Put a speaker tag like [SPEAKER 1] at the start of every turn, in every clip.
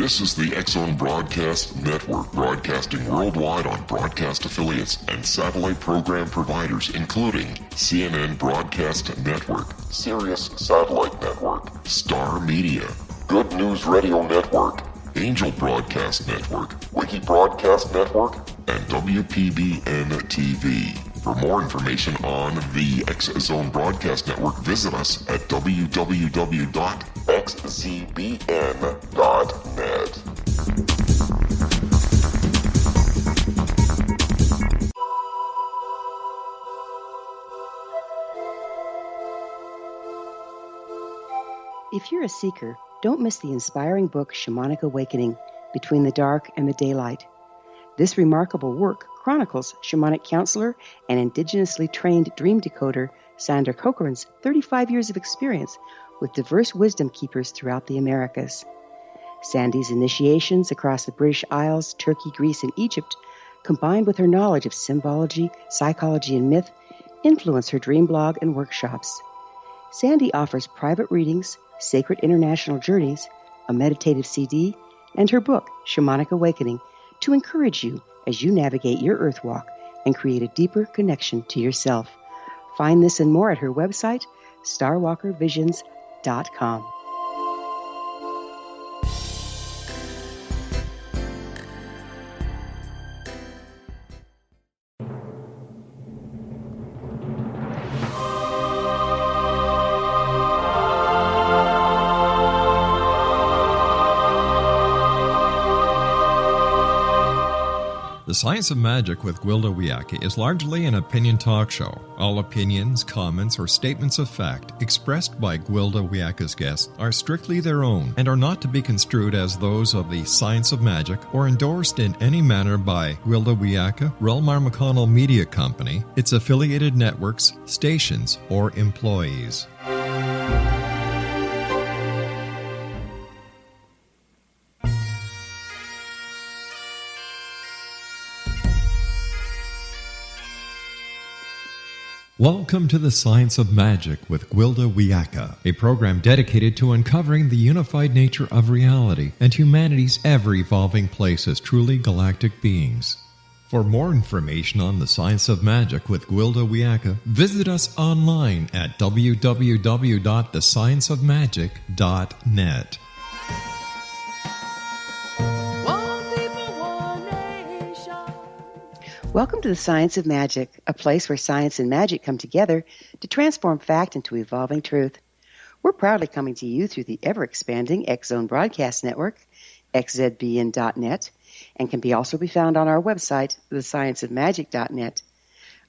[SPEAKER 1] This is the X-Zone Broadcast Network, broadcasting worldwide on broadcast affiliates and satellite program providers, including CNN Broadcast Network, Sirius Satellite Network, Star Media, Good News Radio Network, Angel Broadcast Network, Wiki Broadcast Network, and WPBN TV. For more information on the X-Zone Broadcast Network, visit us at www.xzbn.net.
[SPEAKER 2] If you're a seeker, don't miss the inspiring book Shamanic Awakening, Between the Dark and the Daylight. This remarkable work chronicles shamanic counselor and indigenously trained dream decoder Sandra Cochran's 35 years of experience with diverse wisdom keepers throughout the Americas. Sandy's initiations across the British Isles, Turkey, Greece, and Egypt, combined with her knowledge of symbology, psychology, and myth, influence her dream blog and workshops. Sandy offers private readings, sacred international journeys, a meditative CD, and her book, Shamanic Awakening, to encourage you as you navigate your earth walk and create a deeper connection to yourself. Find this and more at her website, starwalkervisions.com.
[SPEAKER 3] The Science of Magic with Gwilda Wiyaka is largely an opinion talk show. All opinions, comments, or statements of fact expressed by Gwilda Wiyaka's guests are strictly their own and are not to be construed as those of the Science of Magic or endorsed in any manner by Gwilda Wiyaka, REL-MAR McConnell Media Company, its affiliated networks, stations, or employees. Welcome to the Science of Magic with Gwilda Wiyaka, a program dedicated to uncovering the unified nature of reality and humanity's ever-evolving place as truly galactic beings. For more information on the Science of Magic with Gwilda Wiyaka, visit us online at www.thescienceofmagic.net.
[SPEAKER 2] Welcome to the Science of Magic, a place where science and magic come together to transform fact into evolving truth. We're proudly coming to you through the ever-expanding X-Zone Broadcast Network, xzbn.net, and can also be found on our website, thescienceofmagic.net.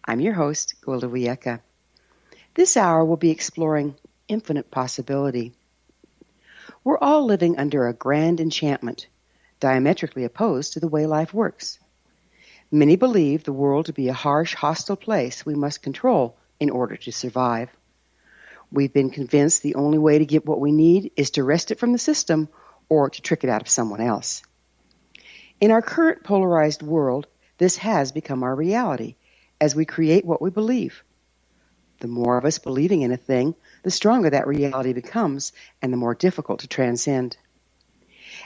[SPEAKER 2] I'm your host, Gwilda Wiyaka. This hour we'll be exploring infinite possibility. We're all living under a grand enchantment, diametrically opposed to the way life works. Many believe the world to be a harsh, hostile place we must control in order to survive. We've been convinced the only way to get what we need is to wrest it from the system or to trick it out of someone else. In our current polarized world, this has become our reality as we create what we believe. The more of us believing in a thing, the stronger that reality becomes and the more difficult to transcend.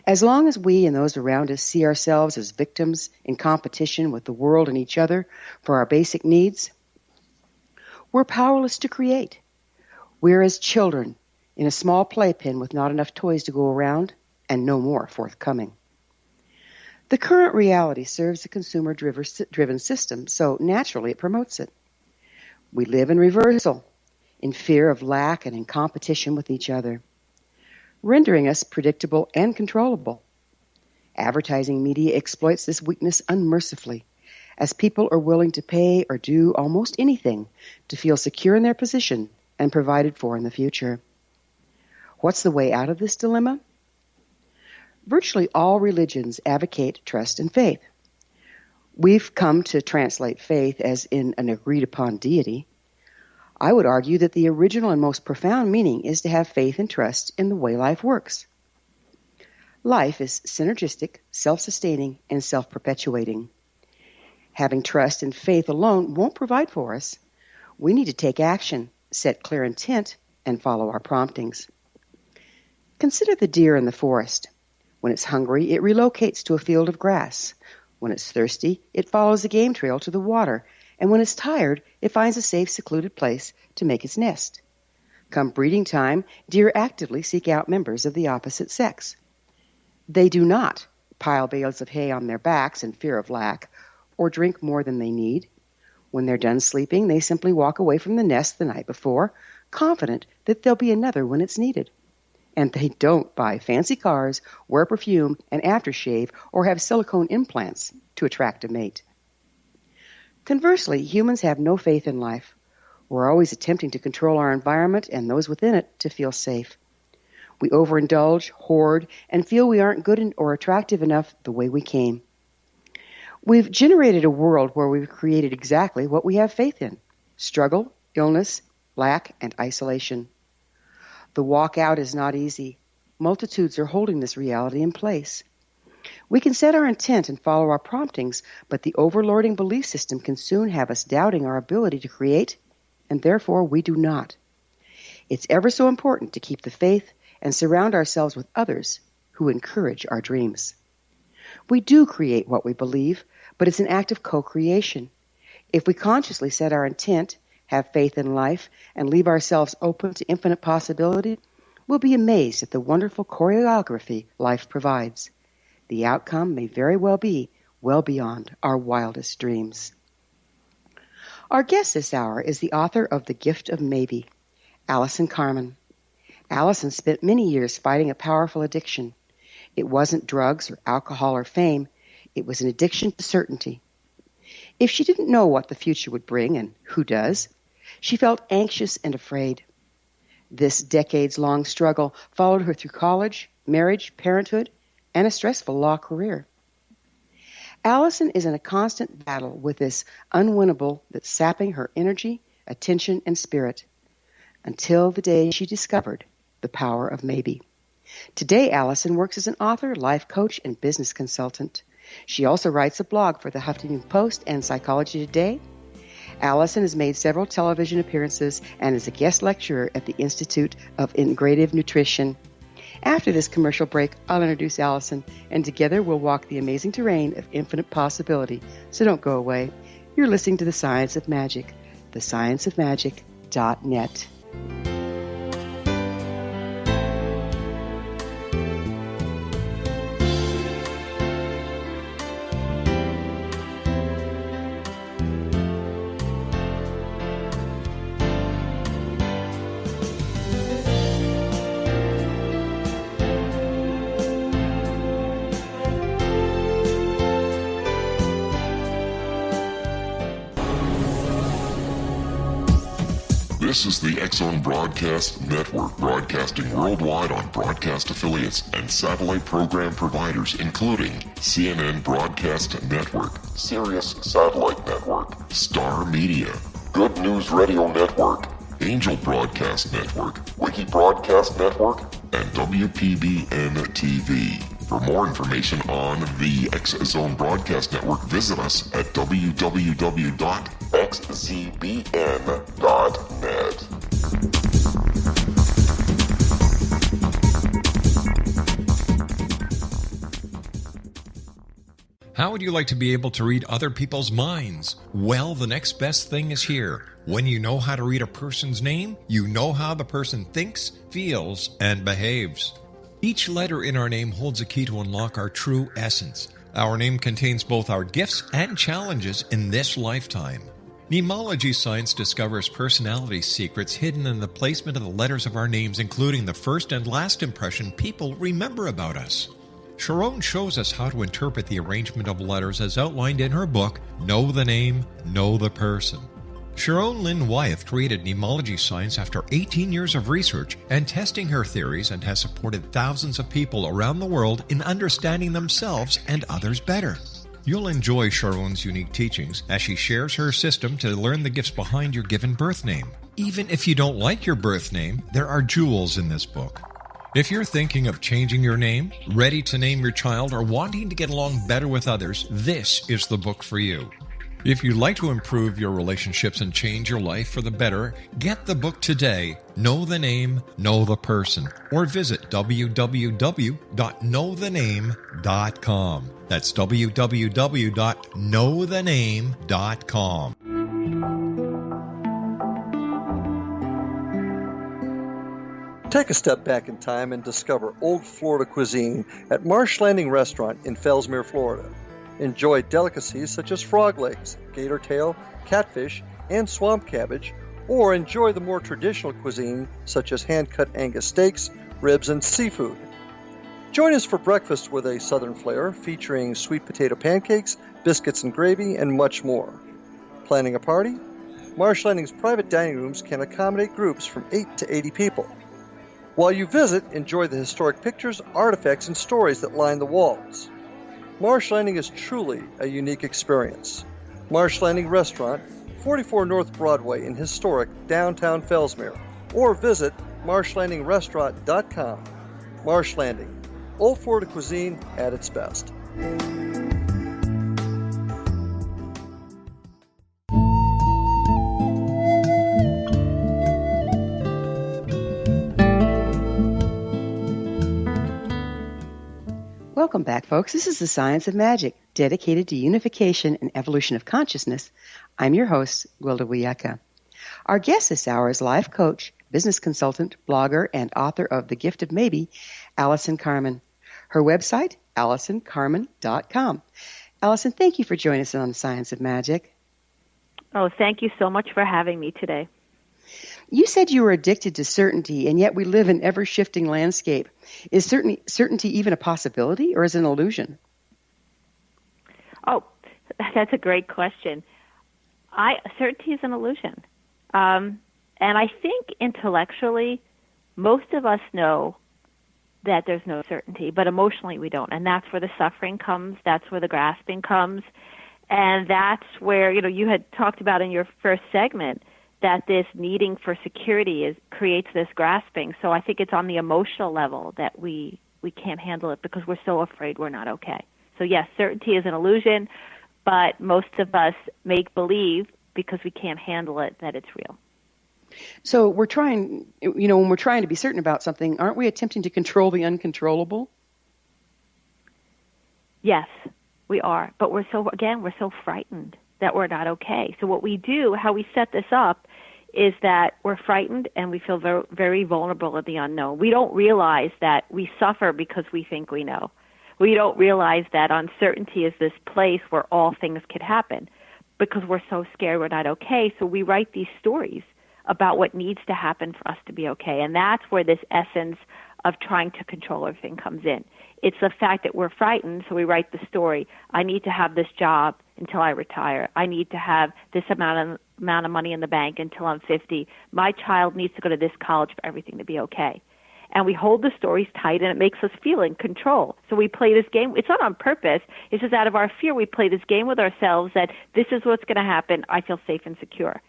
[SPEAKER 2] As long as we and those around us see ourselves as victims in competition with the world and each other for our basic needs, we're powerless to create. We're as children in a small playpen with not enough toys to go around and no more forthcoming. The current reality serves a consumer-driven system, so naturally it promotes it. We live in reversal, in fear of lack and in competition with each other, rendering us predictable and controllable. Advertising media exploits this weakness unmercifully, as people are willing to pay or do almost anything to feel secure in their position and provided for in the future. What's the way out of this dilemma? Virtually all religions advocate trust and faith. We've come to translate faith as in an agreed-upon deity. I would argue that the original and most profound meaning is to have faith and trust in the way life works. Life is synergistic, self-sustaining, and self-perpetuating. Having trust and faith alone won't provide for us. We need to take action, set clear intent, and follow our promptings. Consider the deer in the forest. When it's hungry, it relocates to a field of grass. When it's thirsty, it follows a game trail to the water. And when it's tired, it finds a safe, secluded place to make its nest. Come breeding time, deer actively seek out members of the opposite sex. They do not pile bales of hay on their backs in fear of lack, or drink more than they need. When they're done sleeping, they simply walk away from the nest the night before, confident that there'll be another when it's needed. And they don't buy fancy cars, wear perfume and aftershave, or have silicone implants to attract a mate. Conversely, humans have no faith in life. We're always attempting to control our environment and those within it to feel safe. We overindulge, hoard, and feel we aren't good or attractive enough the way we came. We've generated a world where we've created exactly what we have faith in: struggle, illness, lack, and isolation. The walk out is not easy. Multitudes are holding this reality in place. We can set our intent and follow our promptings, but the overlording belief system can soon have us doubting our ability to create, and therefore we do not. It's ever so important to keep the faith and surround ourselves with others who encourage our dreams. We do create what we believe, but it's an act of co-creation. If we consciously set our intent, have faith in life, and leave ourselves open to infinite possibility, we'll be amazed at the wonderful choreography life provides. The outcome may very well be well beyond our wildest dreams. Our guest this hour is the author of The Gift of Maybe, Allison Carmen. Allison spent many years fighting a powerful addiction. It wasn't drugs or alcohol or fame. It was an addiction to certainty. If she didn't know what the future would bring, and who does, she felt anxious and afraid. This decades-long struggle followed her through college, marriage, parenthood, and a stressful law career. Allison is in a constant battle with this unwinnable that's sapping her energy, attention, and spirit, until the day she discovered the power of maybe. Today, Allison works as an author, life coach, and business consultant. She also writes a blog for the Huffington Post and Psychology Today. Allison has made several television appearances and is a guest lecturer at the Institute of Integrative Nutrition. After this commercial break, I'll introduce Allison, and together we'll walk the amazing terrain of infinite possibility. So don't go away. You're listening to The Science of Magic, thescienceofmagic.net.
[SPEAKER 1] This is the X-Zone Broadcast Network, broadcasting worldwide on broadcast affiliates and satellite program providers, including CNN Broadcast Network, Sirius Satellite Network, Star Media, Good News Radio Network, Angel Broadcast Network, Wiki Broadcast Network, and WPBN TV. For more information on the X-Zone Broadcast Network, visit us at www.xzbn.net.
[SPEAKER 3] How would you like to be able to read other people's minds? Well, the next best thing is here. When you know how to read a person's name, you know how the person thinks, feels, and behaves. Each letter in our name holds a key to unlock our true essence. Our name contains both our gifts and challenges in this lifetime. Mnemology science discovers personality secrets hidden in the placement of the letters of our names, including the first and last impression people remember about us. Sharon shows us how to interpret the arrangement of letters as outlined in her book, Know the Name, Know the Person. Sharon Lynn Wyeth created mnemology science after 18 years of research and testing her theories, and has supported thousands of people around the world in understanding themselves and others better. You'll enjoy Sharon's unique teachings as she shares her system to learn the gifts behind your given birth name. Even if you don't like your birth name, there are jewels in this book. If you're thinking of changing your name, ready to name your child, or wanting to get along better with others, this is the book for you. If you'd like to improve your relationships and change your life for the better, get the book today, Know the Name, Know the Person, or visit www.knowthename.com. That's www.knowthename.com.
[SPEAKER 4] Take a step back in time and discover old Florida cuisine at Marsh Landing Restaurant in Fellsmere, Florida. Enjoy delicacies such as frog legs, gator tail, catfish, and swamp cabbage, or enjoy the more traditional cuisine such as hand-cut Angus steaks, ribs, and seafood. Join us for breakfast with a southern flair featuring sweet potato pancakes, biscuits and gravy, and much more. Planning a party? Marsh Landing's private dining rooms can accommodate groups from 8 to 80 people. While you visit, enjoy the historic pictures, artifacts, and stories that line the walls. Marsh Landing is truly a unique experience. Marsh Landing Restaurant, 44 North Broadway in historic downtown Fellsmere, or visit marshlandingrestaurant.com. Marsh Landing, old Florida cuisine at its best.
[SPEAKER 2] Welcome back, folks. This is The Science of Magic, dedicated to unification and evolution of consciousness. I'm your host, Gwilda Wiyaka. Our guest this hour is life coach, business consultant, blogger, and author of The Gift of Maybe, Allison Carmen. Her website, AllisonCarmen.com. Allison, thank you for joining us on The Science of Magic.
[SPEAKER 5] Oh, thank you so much for having me today.
[SPEAKER 2] You said you were addicted to certainty, and yet we live in an ever-shifting landscape. Is certainty even a possibility, or is it an illusion?
[SPEAKER 5] Oh, that's a great question. Certainty is an illusion. And I think intellectually, most of us know that there's no certainty, but emotionally we don't. And that's where the suffering comes. That's where the grasping comes. And that's where, you had talked about in your first segment that this needing for security creates this grasping. So I think it's on the emotional level that we can't handle it because we're so afraid we're not okay. So yes, certainty is an illusion, but most of us make believe because we can't handle it that it's real.
[SPEAKER 2] So we're trying, when we're trying to be certain about something, aren't we attempting to control the uncontrollable?
[SPEAKER 5] Yes, we are. But we're so frightened that we're not okay. So what we do, how we set this up, is that we're frightened and we feel very, very vulnerable at the unknown. We don't realize that we suffer because we think we know. We don't realize that uncertainty is this place where all things could happen because we're so scared we're not okay. So we write these stories about what needs to happen for us to be okay. And that's where this essence of trying to control everything comes in. It's the fact that we're frightened, so we write the story. I need to have this job until I retire. I need to have this amount of money in the bank until I'm 50. My child needs to go to this college for everything to be okay. And we hold the stories tight, and it makes us feel in control. So we play this game. It's not on purpose. It's just out of our fear. We play this game with ourselves that this is what's going to happen. I feel safe and secure.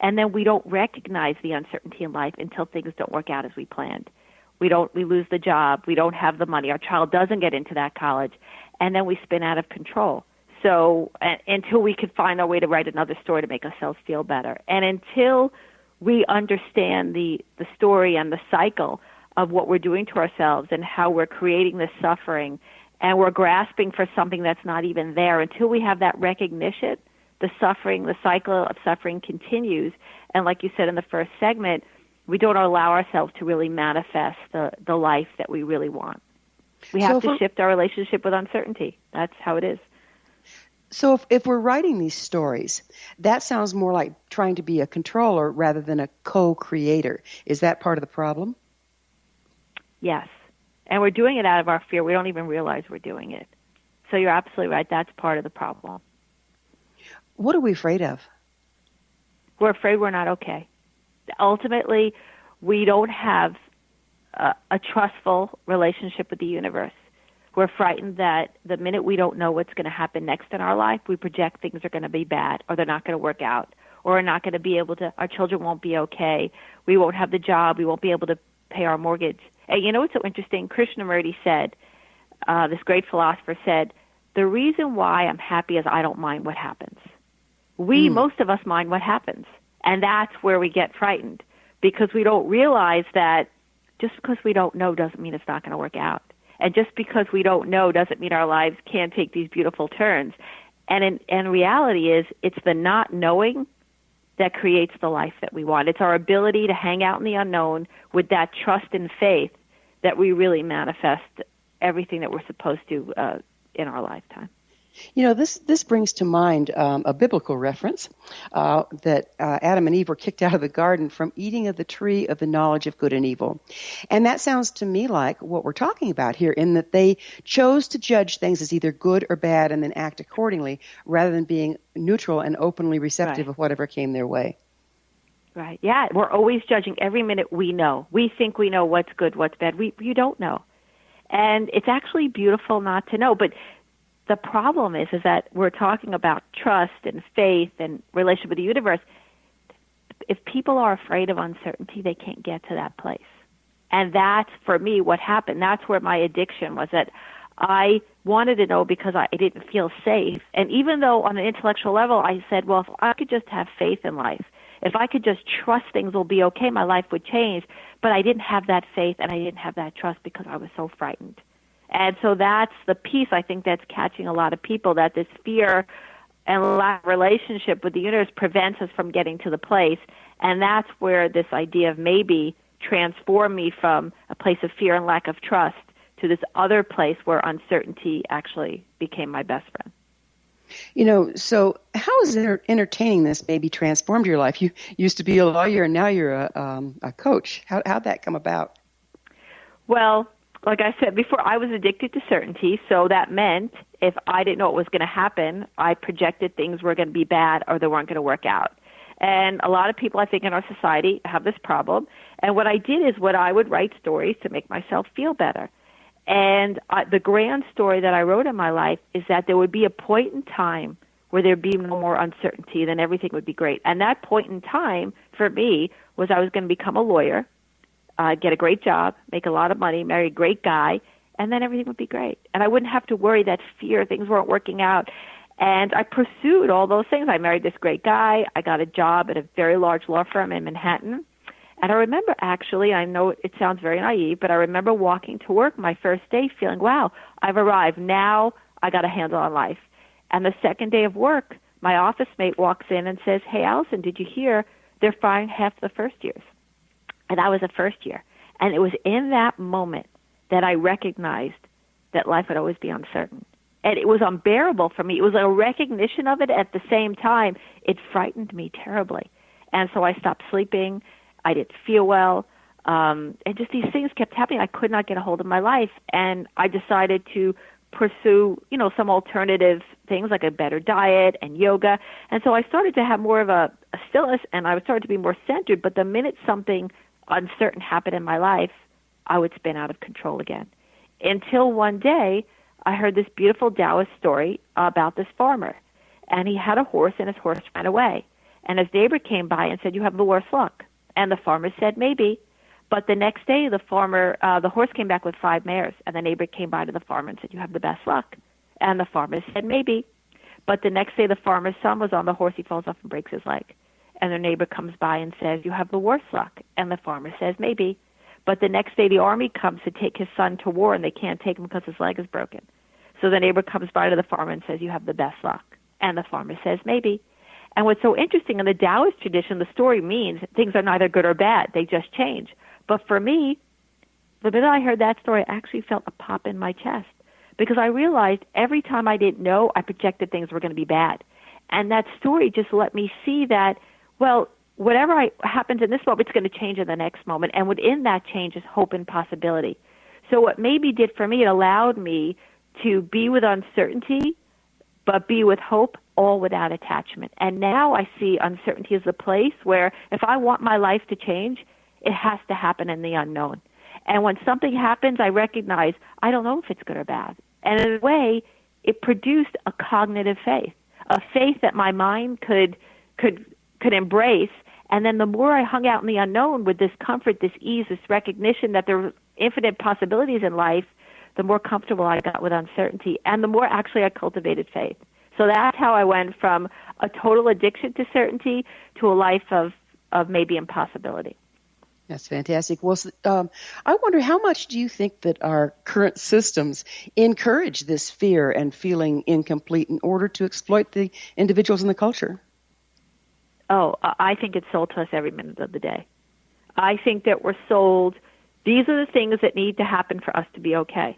[SPEAKER 5] And then we don't recognize the uncertainty in life until things don't work out as we planned. We lose the job. We don't have the money. Our child doesn't get into that college. And then we spin out of control. So until we could find our way to write another story to make ourselves feel better. And until we understand the story and the cycle of what we're doing to ourselves and how we're creating this suffering and we're grasping for something that's not even there, until we have that recognition, the cycle of suffering continues. And like you said in the first segment, we don't allow ourselves to really manifest the life that we really want. We have to shift our relationship with uncertainty. That's how it is.
[SPEAKER 2] So if we're writing these stories, that sounds more like trying to be a controller rather than a co-creator. Is that part of the problem?
[SPEAKER 5] Yes. And we're doing it out of our fear. We don't even realize we're doing it. So you're absolutely right. That's part of the problem.
[SPEAKER 2] What are we afraid of?
[SPEAKER 5] We're afraid we're not okay. Ultimately, we don't have a trustful relationship with the universe. We're frightened that the minute we don't know what's going to happen next in our life, we project things are going to be bad, or they're not going to work out, or we're not going to be able to, our children won't be okay, we won't have the job, we won't be able to pay our mortgage. And you know what's so interesting? Krishnamurti said, this great philosopher said, the reason why I'm happy is I don't mind what happens. most of us mind what happens. And that's where we get frightened, because we don't realize that just because we don't know doesn't mean it's not going to work out. And just because we don't know doesn't mean our lives can't take these beautiful turns. And reality is, it's the not knowing that creates the life that we want. It's our ability to hang out in the unknown with that trust and faith that we really manifest everything that we're supposed to in our lifetime.
[SPEAKER 2] You know, this brings to mind a biblical reference that Adam and Eve were kicked out of the garden from eating of the tree of the knowledge of good and evil. And that sounds to me like what we're talking about here, in that they chose to judge things as either good or bad and then act accordingly, rather than being neutral and openly receptive of whatever came their way.
[SPEAKER 5] Right. Yeah, we're always judging every minute we know. We think we know what's good, what's bad. You don't know. And it's actually beautiful not to know. But the problem is that we're talking about trust and faith and relationship with the universe. If people are afraid of uncertainty, they can't get to that place. And that's, for me, what happened. That's where my addiction was, that I wanted to know because I didn't feel safe. And even though on an intellectual level I said, well, if I could just have faith in life, if I could just trust things will be okay, my life would change. But I didn't have that faith and I didn't have that trust because I was so frightened. And so that's the piece I think that's catching a lot of people, that this fear and lack of relationship with the universe prevents us from getting to the place. And that's where this idea of maybe transformed me from a place of fear and lack of trust to this other place where uncertainty actually became my best friend.
[SPEAKER 2] You know, so how has entertaining this maybe transformed your life? You used to be a lawyer and now you're a coach. How'd that come about?
[SPEAKER 5] Well, like I said before, I was addicted to certainty, so that meant if I didn't know what was going to happen, I projected things were going to be bad or they weren't going to work out. And a lot of people, I think, in our society have this problem. And what I did is I would write stories to make myself feel better. And the grand story that I wrote in my life is that there would be a point in time where there'd be no more uncertainty, then everything would be great. And that point in time, for me, was I was going to become a lawyer, get a great job, make a lot of money, marry a great guy, and then everything would be great. And I wouldn't have to worry that fear, things weren't working out. And I pursued all those things. I married this great guy. I got a job at a very large law firm in Manhattan. And I remember, actually, I know it sounds very naive, but I remember walking to work my first day feeling, wow, I've arrived. Now I got a handle on life. And the second day of work, my office mate walks in and says, hey, Allison, did you hear they're firing half the first years? And I was a first year. And it was in that moment that I recognized that life would always be uncertain. And it was unbearable for me. It was a recognition of it. At the same time, it frightened me terribly. And so I stopped sleeping. I didn't feel well. And just these things kept happening. I could not get a hold of my life. And I decided to pursue, some alternative things like a better diet and yoga. And so I started to have more of a stillness, and I started to be more centered. But the minute something uncertain happened in my life, I would spin out of control again. Until one day, I heard this beautiful Taoist story about this farmer. And he had a horse, and his horse ran away. And his neighbor came by and said, you have the worst luck. And the farmer said, maybe. But the next day, the horse came back with 5 mares. And the neighbor came by to the farmer and said, you have the best luck. And the farmer said, maybe. But the next day, the farmer's son was on the horse. He falls off and breaks his leg. And the neighbor comes by and says, you have the worst luck. And the farmer says, maybe. But the next day, the army comes to take his son to war, and they can't take him because his leg is broken. So the neighbor comes by to the farmer and says, you have the best luck. And the farmer says, maybe. And what's so interesting, in the Taoist tradition, the story means things are neither good or bad. They just change. But for me, the minute I heard that story, I actually felt a pop in my chest, because I realized every time I didn't know, I projected things were going to be bad. And that story just let me see that, well, whatever happens in this moment, it's going to change in the next moment. And within that change is hope and possibility. So what maybe did for me, it allowed me to be with uncertainty, but be with hope, all without attachment. And now I see uncertainty as a place where if I want my life to change, it has to happen in the unknown. And when something happens, I recognize I don't know if it's good or bad. And in a way, it produced a cognitive faith, a faith that my mind could embrace. And then the more I hung out in the unknown with this comfort, this ease, this recognition that there were infinite possibilities in life, the more comfortable I got with uncertainty, and the more actually I cultivated faith. So that's how I went from a total addiction to certainty to a life of maybe impossibility.
[SPEAKER 2] That's fantastic. Well, I wonder, how much do you think that our current systems encourage this fear and feeling incomplete in order to exploit the individuals in the culture?
[SPEAKER 5] Oh, I think it's sold to us every minute of the day. I think that we're sold, these are the things that need to happen for us to be okay.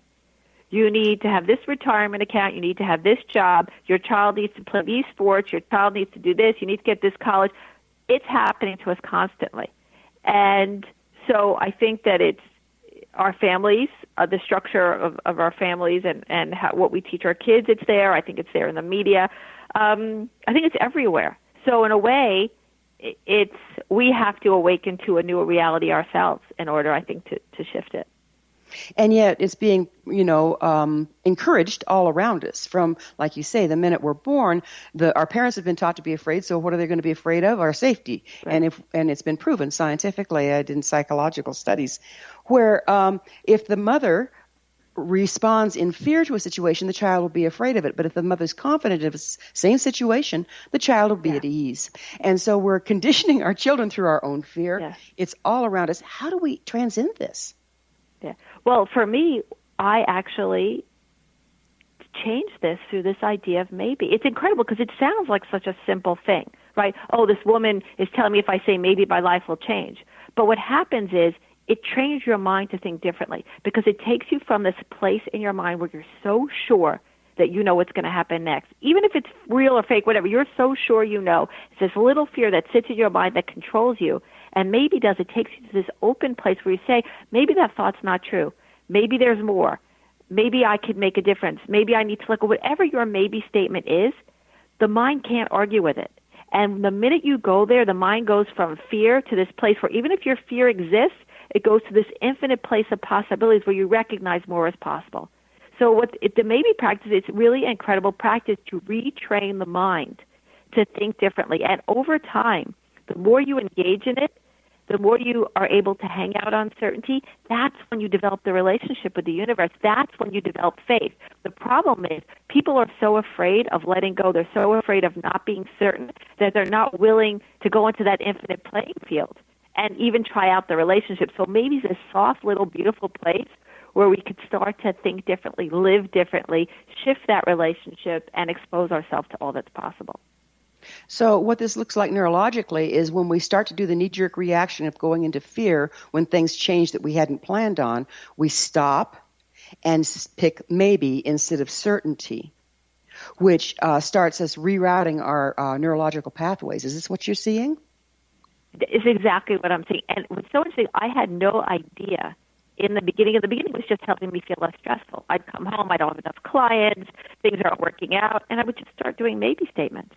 [SPEAKER 5] You need to have this retirement account. You need to have this job. Your child needs to play these sports. Your child needs to do this. You need to get this college. It's happening to us constantly. And so I think that it's our families, the structure of our families and what we teach our kids, it's there. I think it's there in the media. I think it's everywhere. So in a way, we have to awaken to a new reality ourselves in order, I think, to shift it.
[SPEAKER 2] And yet it's being, encouraged all around us from, like you say, the minute we're born. Our parents have been taught to be afraid, so what are they going to be afraid of? Our safety. Right. And it's been proven scientifically, I did in psychological studies, where if the mother responds in fear to a situation, the child will be afraid of it. But if the mother's confident of the same situation, the child will be at ease. And so we're conditioning our children through our own fear. Yeah. It's all around us. How do we transcend this?
[SPEAKER 5] Yeah. Well, for me, I actually changed this through this idea of maybe. It's incredible because it sounds like such a simple thing, right? Oh, this woman is telling me if I say maybe my life will change. But what happens is it trains your mind to think differently because it takes you from this place in your mind where you're so sure that you know what's going to happen next. Even if it's real or fake, whatever, you're so sure you know. It's this little fear that sits in your mind that controls you. And maybe it takes you to this open place where you say, maybe that thought's not true. Maybe there's more. Maybe I could make a difference. Maybe I need to look at whatever your maybe statement is. The mind can't argue with it. And the minute you go there, the mind goes from fear to this place where even if your fear exists, it goes to this infinite place of possibilities where you recognize more is possible. So the maybe practice, it's really incredible practice to retrain the mind to think differently. And over time, the more you engage in it, the more you are able to hang out on certainty, that's when you develop the relationship with the universe. That's when you develop faith. The problem is people are so afraid of letting go. They're so afraid of not being certain that they're not willing to go into that infinite playing field and even try out the relationship. So maybe this soft, little, beautiful place where we could start to think differently, live differently, shift that relationship, and expose ourselves to all that's possible.
[SPEAKER 2] So what this looks like neurologically is when we start to do the knee-jerk reaction of going into fear when things change that we hadn't planned on, we stop and pick maybe instead of certainty, which starts us rerouting our neurological pathways. Is this what you're seeing?
[SPEAKER 5] It's exactly what I'm seeing. And what's so interesting, I had no idea in the beginning. In the beginning, it was just helping me feel less stressful. I'd come home, I don't have enough clients, things aren't working out, and I would just start doing maybe statements.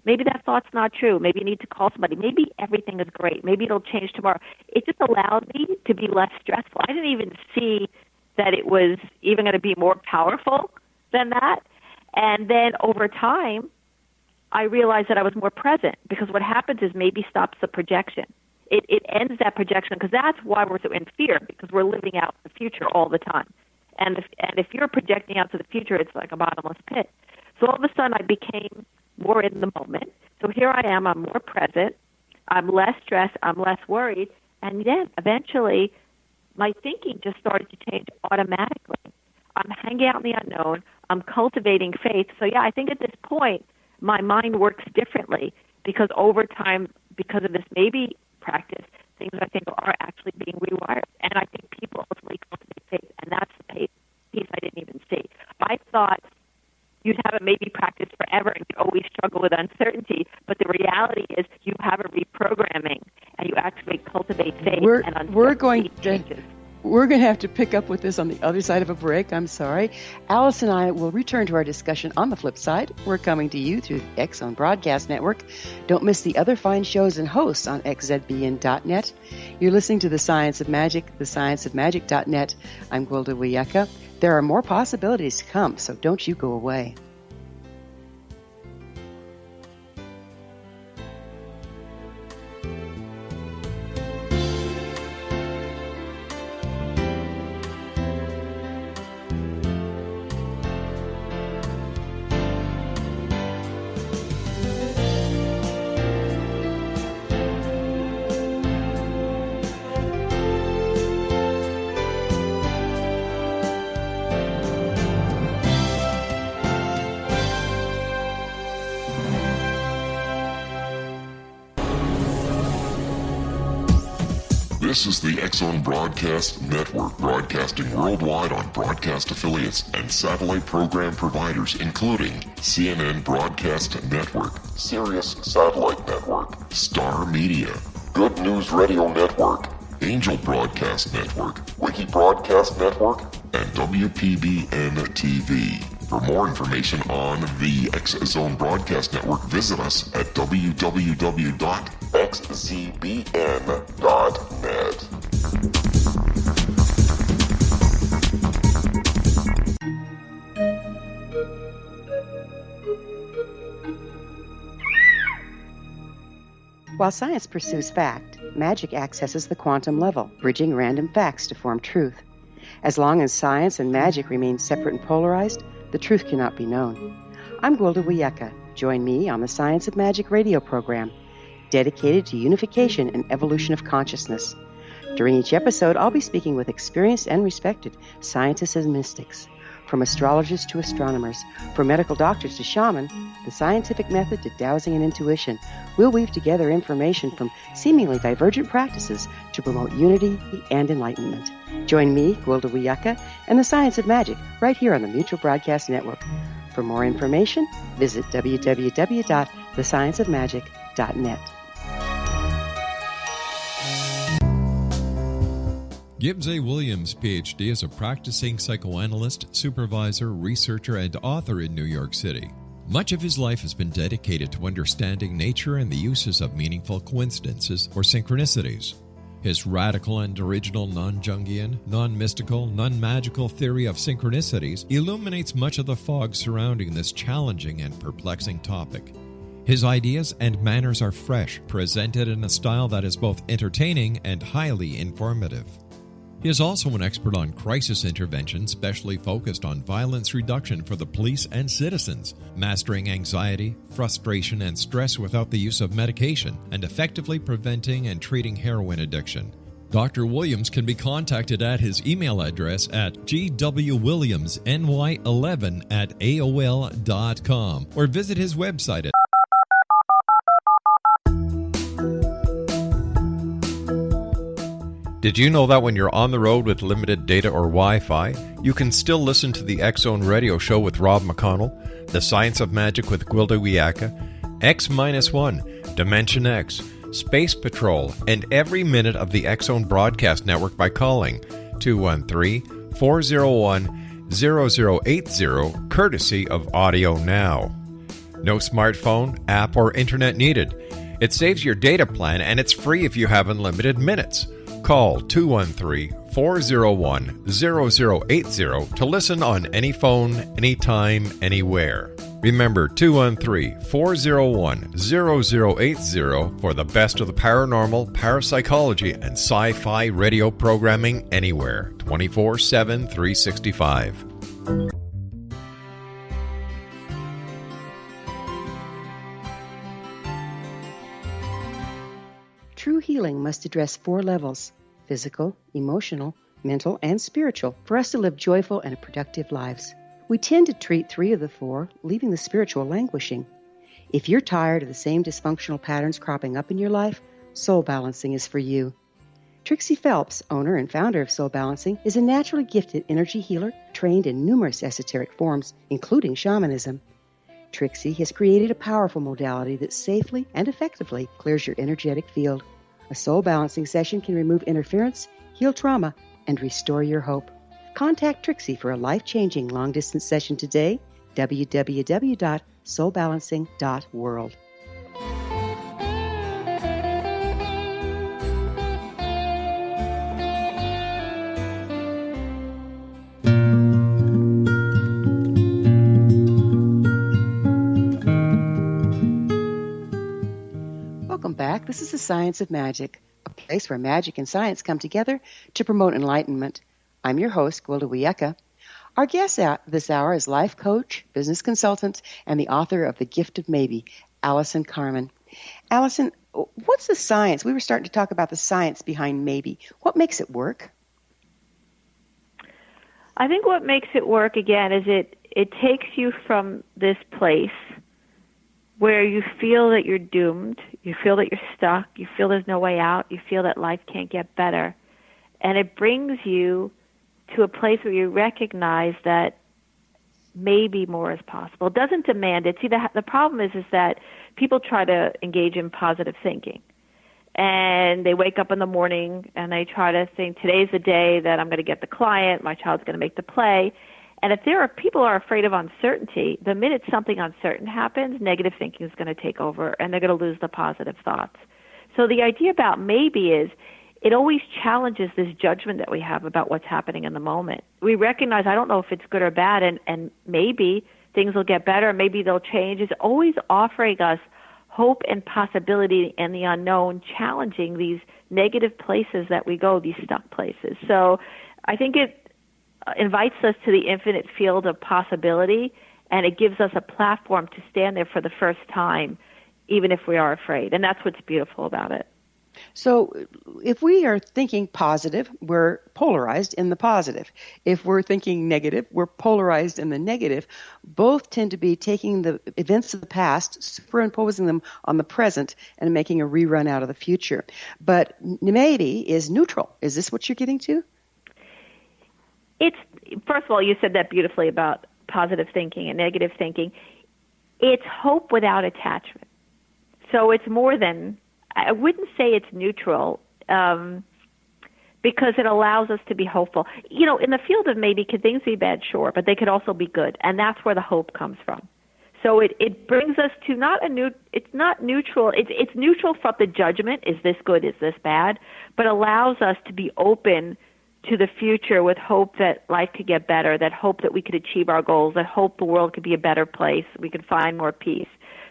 [SPEAKER 5] Maybe that thought's not true. Maybe you need to call somebody. Maybe everything is great. Maybe it'll change tomorrow. It just allowed me to be less stressful. I didn't even see that it was even going to be more powerful than that. And then over time, I realized that I was more present because what happens is maybe stops the projection. It ends that projection because that's why we're so in fear, because we're living out the future all the time. And if you're projecting out to the future, it's like a bottomless pit. So all of a sudden I became more in the moment. So here I am, I'm more present, I'm less stressed, I'm less worried, and then eventually my thinking just started to change automatically. I'm hanging out in the unknown, I'm cultivating faith. So yeah, I think at this point my mind works differently because over time, because of this maybe practice, things I think are actually being rewired. And I think people ultimately cultivate faith, and that's the piece I didn't even see. I thought you'd have a maybe practice forever and you'd always struggle with uncertainty, but the reality is you have a reprogramming and you actually cultivate faith and uncertainty changes.
[SPEAKER 2] We're going to have to pick up with this on the other side of a break. I'm sorry. Alice and I will return to our discussion on the flip side. We're coming to you through the X Zone Broadcast Network. Don't miss the other fine shows and hosts on xzbn.net. You're listening to The Science of Magic, thescienceofmagic.net. I'm Gwilda Wiyaka. There are more possibilities to come, so don't you go away.
[SPEAKER 1] This is the X-Zone Broadcast Network, broadcasting worldwide on broadcast affiliates and satellite program providers, including CNN Broadcast Network, Sirius Satellite Network, Star Media, Good News Radio Network, Angel Broadcast Network, Wiki Broadcast Network, and WPBN TV. For more information on the X-Zone Broadcast Network, visit us at www.xzbn.net.
[SPEAKER 2] While science pursues fact, magic accesses the quantum level, bridging random facts to form truth. As long as science and magic remain separate and polarized, the truth cannot be known. I'm Gwilda Wiyaka. Join me on the Science of Magic radio program, dedicated to unification and evolution of consciousness. During each episode, I'll be speaking with experienced and respected scientists and mystics. From astrologers to astronomers, from medical doctors to shaman, the scientific method to dowsing and intuition, we'll weave together information from seemingly divergent practices to promote unity and enlightenment. Join me, Gwilda Wiyaka, and the Science of Magic right here on the Mutual Broadcast Network. For more information, visit www.thescienceofmagic.net.
[SPEAKER 3] Gibbs A. Williams, Ph.D., is a practicing psychoanalyst, supervisor, researcher, and author in New York City. Much of his life has been dedicated to understanding nature and the uses of meaningful coincidences or synchronicities. His radical and original non-Jungian, non-mystical, non-magical theory of synchronicities illuminates much of the fog surrounding this challenging and perplexing topic. His ideas and manners are fresh, presented in a style that is both entertaining and highly informative. He is also an expert on crisis intervention, specially focused on violence reduction for the police and citizens, mastering anxiety, frustration, and stress without the use of medication, and effectively preventing and treating heroin addiction. Dr. Williams can be contacted at his email address at gwwilliamsny11@aol.com or visit his website at Did you know that when you're on the road with limited data or Wi-Fi, you can still listen to the X-Zone Radio Show with Rob McConnell, The Science of Magic with Gwilda Wiyaka, X-1, Dimension X, Space Patrol, and every minute of the X-Zone Broadcast Network by calling 213-401-0080, courtesy of Audio Now. No smartphone, app, or internet needed. It saves your data plan, and it's free if you have unlimited minutes. Call 213-401-0080 to listen on any phone, anytime, anywhere. Remember 213-401-0080 for the best of the paranormal, parapsychology, and sci-fi radio programming anywhere, 24/7, 365.
[SPEAKER 2] True healing must address 4 levels: physical, emotional, mental, and spiritual, for us to live joyful and productive lives. We tend to treat 3 of the 4, leaving the spiritual languishing. If you're tired of the same dysfunctional patterns cropping up in your life, Soul Balancing is for you. Trixie Phelps, owner and founder of Soul Balancing, is a naturally gifted energy healer trained in numerous esoteric forms, including shamanism. Trixie has created a powerful modality that safely and effectively clears your energetic field. A soul balancing session can remove interference, heal trauma, and restore your hope. Contact Trixie for a life-changing long-distance session today, www.soulbalancing.world. Welcome back. This is the Science of Magic, a place where magic and science come together to promote enlightenment. I'm your host, Gwilda Wiyaka. Our guest this hour is life coach, business consultant, and the author of The Gift of Maybe, Allison Carmen. Allison, what's the science? We were starting to talk about the science behind maybe. What makes it work?
[SPEAKER 5] I think what makes it work, again, is it takes you from this place where you feel that you're doomed, you feel that you're stuck, you feel there's no way out, you feel that life can't get better. And it brings you to a place where you recognize that maybe more is possible. It doesn't demand it. See, the problem is that people try to engage in positive thinking. And they wake up in the morning and they try to think, today's the day that I'm going to get the client, my child's going to make the play. And if people are afraid of uncertainty, the minute something uncertain happens, negative thinking is going to take over and they're going to lose the positive thoughts. So the idea about maybe is it always challenges this judgment that we have about what's happening in the moment. We recognize, I don't know if it's good or bad, and maybe things will get better, maybe they'll change. It's always offering us hope and possibility and the unknown, challenging these negative places that we go, these stuck places. So I think it invites us to the infinite field of possibility, and it gives us a platform to stand there for the first time, even if we are afraid. And that's what's beautiful about it.
[SPEAKER 2] So if we are thinking positive, we're polarized in the positive. If we're thinking negative, we're polarized in the negative. Both tend to be taking the events of the past, superimposing them on the present, and making a rerun out of the future. But maybe is neutral. Is this what you're getting to?
[SPEAKER 5] First of all, you said that beautifully about positive thinking and negative thinking. It's hope without attachment. So it's more than, I wouldn't say it's neutral, because it allows us to be hopeful. You know, in the field of maybe, could things be bad? Sure, but they could also be good, and that's where the hope comes from. So it brings us to it's not neutral. It's neutral from the judgment, is this good, is this bad, but allows us to be open to the future with hope that life could get better, that hope that we could achieve our goals, that hope the world could be a better place, we could find more peace.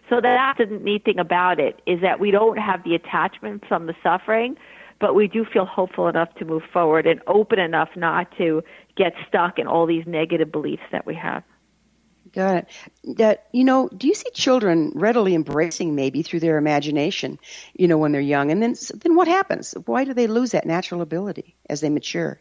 [SPEAKER 5] So that's the neat thing about it, is that we don't have the attachment from the suffering, but we do feel hopeful enough to move forward and open enough not to get stuck in all these negative beliefs that we have.
[SPEAKER 2] Got it. Do you see children readily embracing maybe through their imagination, when they're young? And then what happens? Why do they lose that natural ability as they mature?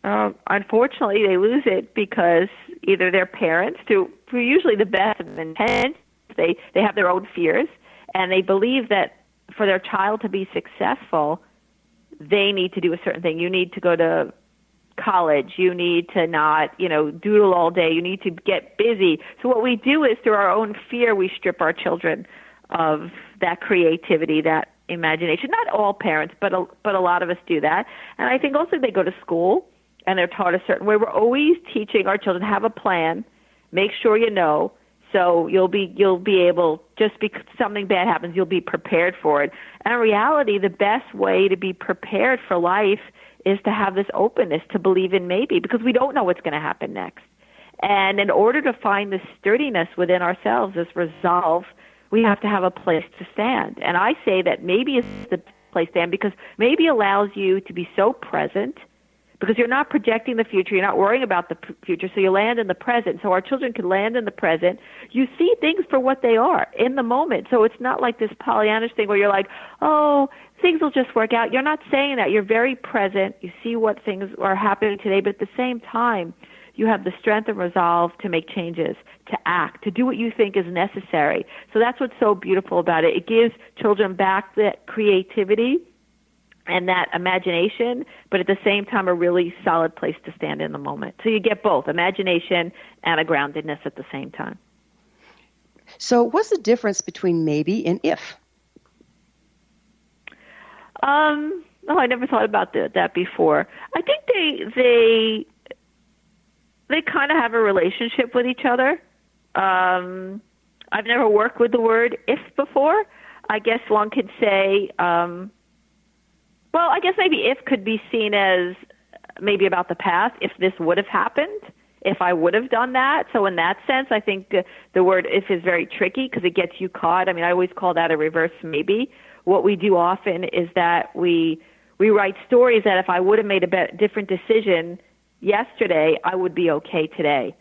[SPEAKER 5] Unfortunately, they lose it because either their parents, who are usually the best of intent, they have their own fears, and they believe that for their child to be successful, they need to do a certain thing. You need to go to college. You need to not, doodle all day. You need to get busy. So what we do is, through our own fear, we strip our children of that creativity, that imagination. Not all parents, but a lot of us do that. And I think also they go to school and they're taught a certain way. We're always teaching our children, have a plan, make sure you know, so you'll be able, just because something bad happens, you'll be prepared for it. And in reality, the best way to be prepared for life is to have this openness to believe in maybe, because we don't know what's going to happen next. And in order to find this sturdiness within ourselves, this resolve, we have to have a place to stand. And I say that maybe is the place to stand, because maybe allows you to be so present, because you're not projecting the future, you're not worrying about the future, so you land in the present. So our children can land in the present. You see things for what they are in the moment. So it's not like this Pollyannish thing where you're like, oh, things will just work out. You're not saying that. You're very present. You see what things are happening today, but at the same time, you have the strength and resolve to make changes, to act, to do what you think is necessary. So that's what's so beautiful about it. It gives children back that creativity and that imagination, but at the same time, a really solid place to stand in the moment. So you get both imagination and a groundedness at the same time.
[SPEAKER 2] So what's the difference between maybe and if?
[SPEAKER 5] No, I never thought about that before. I think they kind of have a relationship with each other. I've never worked with the word if before. I guess one could say, well, I guess maybe if could be seen as maybe about the past, if this would have happened, if I would have done that. So in that sense, I think the word if is very tricky because it gets you caught. I mean, I always call that a reverse maybe. What we do often is that we write stories that if I would have made a different decision yesterday, I would be okay today.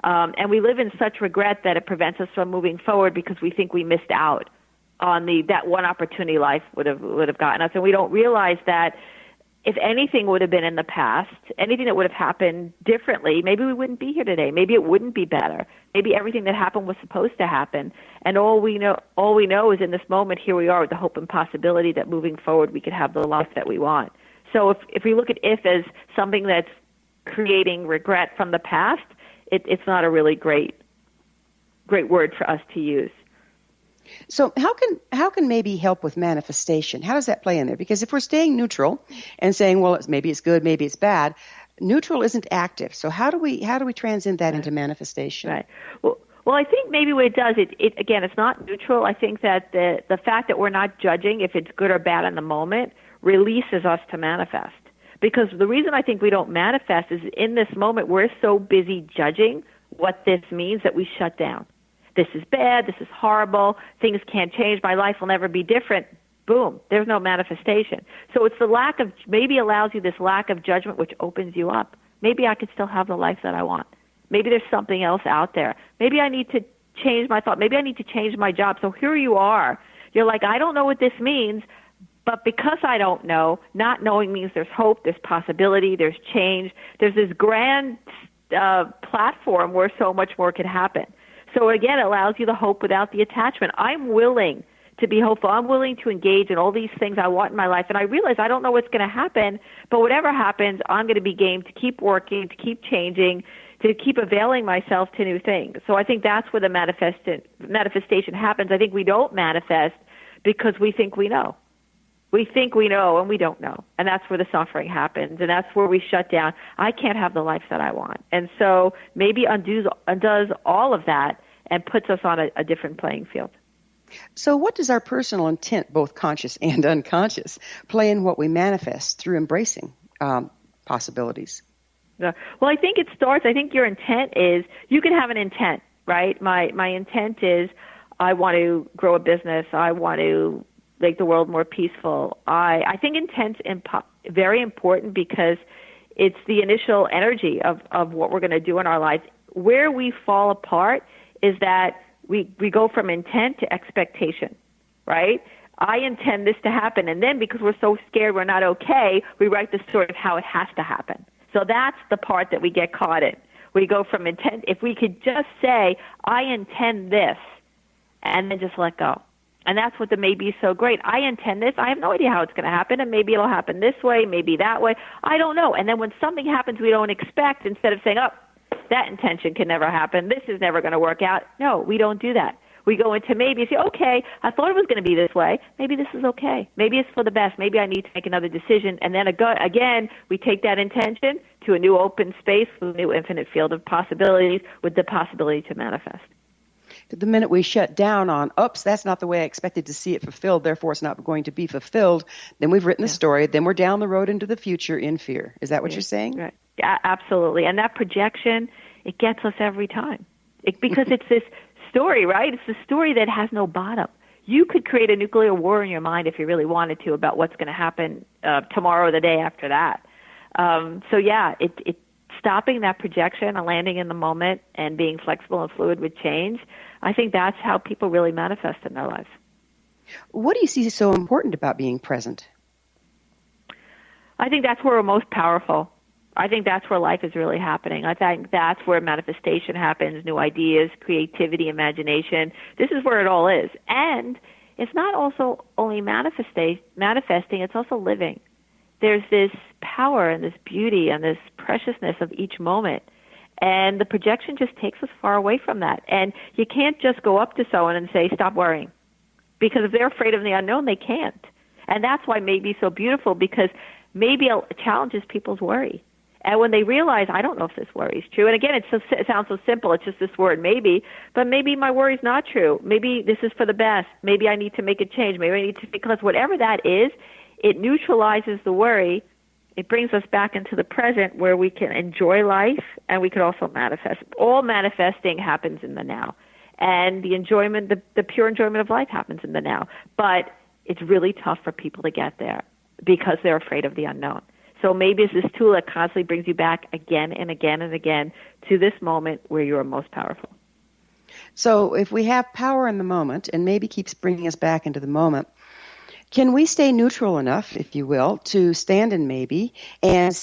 [SPEAKER 5] And we live in such regret that it prevents us from moving forward because we think we missed out on that one opportunity life would have gotten us. And we don't realize that if anything would have been in the past, anything that would have happened differently, maybe we wouldn't be here today. Maybe it wouldn't be better. Maybe everything that happened was supposed to happen. And all we know is in this moment, here we are with the hope and possibility that moving forward we could have the life that we want. So if we look at if as something that's creating regret from the past, it's not a really great word for us to use.
[SPEAKER 2] So how can maybe help with manifestation? How does that play in there? Because if we're staying neutral and saying, well, maybe it's good, maybe it's bad, neutral isn't active. So how do we transcend that into manifestation?
[SPEAKER 5] Right. Well, I think maybe what it does, again, it's not neutral. I think that the fact that we're not judging if it's good or bad in the moment releases us to manifest. Because the reason I think we don't manifest is in this moment we're so busy judging what this means that we shut down. This is bad, this is horrible, things can't change, my life will never be different. Boom, there's no manifestation. So it's maybe allows you this lack of judgment which opens you up. Maybe I could still have the life that I want. Maybe there's something else out there. Maybe I need to change my thought. Maybe I need to change my job. So here you are. You're like, I don't know what this means, but because I don't know, not knowing means there's hope, there's possibility, there's change. There's this grand platform where so much more could happen. So again, it allows you the hope without the attachment. I'm willing to be hopeful. I'm willing to engage in all these things I want in my life. And I realize I don't know what's going to happen, but whatever happens, I'm going to be game to keep working, to keep changing, to keep availing myself to new things. So I think that's where the manifestation happens. I think we don't manifest because we think we know. We think we know and we don't know. And that's where the suffering happens. And that's where we shut down. I can't have the life that I want. And so maybe undoes all of that and puts us on a different playing field.
[SPEAKER 2] So what does our personal intent, both conscious and unconscious, play in what we manifest through embracing possibilities?
[SPEAKER 5] Well, I think I think your intent is, you can have an intent, right? My intent is I want to grow a business. I want to make the world more peaceful. I think intent's very important because it's the initial energy of what we're going to do in our lives. Where we fall apart is that we go from intent to expectation, right? I intend this to happen, and then because we're so scared we're not okay, we write the story of how it has to happen. So that's the part that we get caught in. We go from intent. If we could just say, I intend this, and then just let go. And that's what the maybe is so great. I intend this. I have no idea how it's going to happen, and maybe it'll happen this way, maybe that way. I don't know. And then when something happens we don't expect, instead of saying, that intention can never happen, this is never going to work out. No, we don't do that. We go into maybe and say, okay, I thought it was going to be this way. Maybe this is okay. Maybe it's for the best. Maybe I need to make another decision. And then again, we take that intention to a new open space with a new infinite field of possibilities with the possibility to manifest.
[SPEAKER 2] The minute we shut down on, oops, that's not the way I expected to see it fulfilled, therefore it's not going to be fulfilled, then we've written the story, then we're down the road into the future in fear. Is that what you're saying?
[SPEAKER 5] Right. Yeah, absolutely. And that projection, it gets us every time. Because it's this story, right? It's the story that has no bottom. You could create a nuclear war in your mind if you really wanted to about what's going to happen tomorrow or the day after that. It's stopping that projection and landing in the moment and being flexible and fluid with change. I think that's how people really manifest in their lives.
[SPEAKER 2] What do you see so important about being present?
[SPEAKER 5] I think that's where we're most powerful. I think that's where life is really happening. I think that's where manifestation happens, new ideas, creativity, imagination. This is where it all is. And it's not also only manifesting, it's also living. There's this power and this beauty and this preciousness of each moment. And the projection just takes us far away from that. And you can't just go up to someone and say, stop worrying. Because if they're afraid of the unknown, they can't. And that's why maybe is so beautiful, because maybe it challenges people's worry. And when they realize, I don't know if this worry is true. And again, it sounds so simple. It's just this word, maybe. But maybe my worry is not true. Maybe this is for the best. Maybe I need to make a change. Maybe I need to, because whatever that is, it neutralizes the worry. It brings us back into the present where we can enjoy life and we can also manifest. All manifesting happens in the now. And the enjoyment, the pure enjoyment of life happens in the now. But it's really tough for people to get there because they're afraid of the unknown. So maybe it's this tool that constantly brings you back again and again and again to this moment where you are most powerful.
[SPEAKER 2] So if we have power in the moment and maybe keeps bringing us back into the moment, Can we stay neutral enough, if you will, to stand in maybe and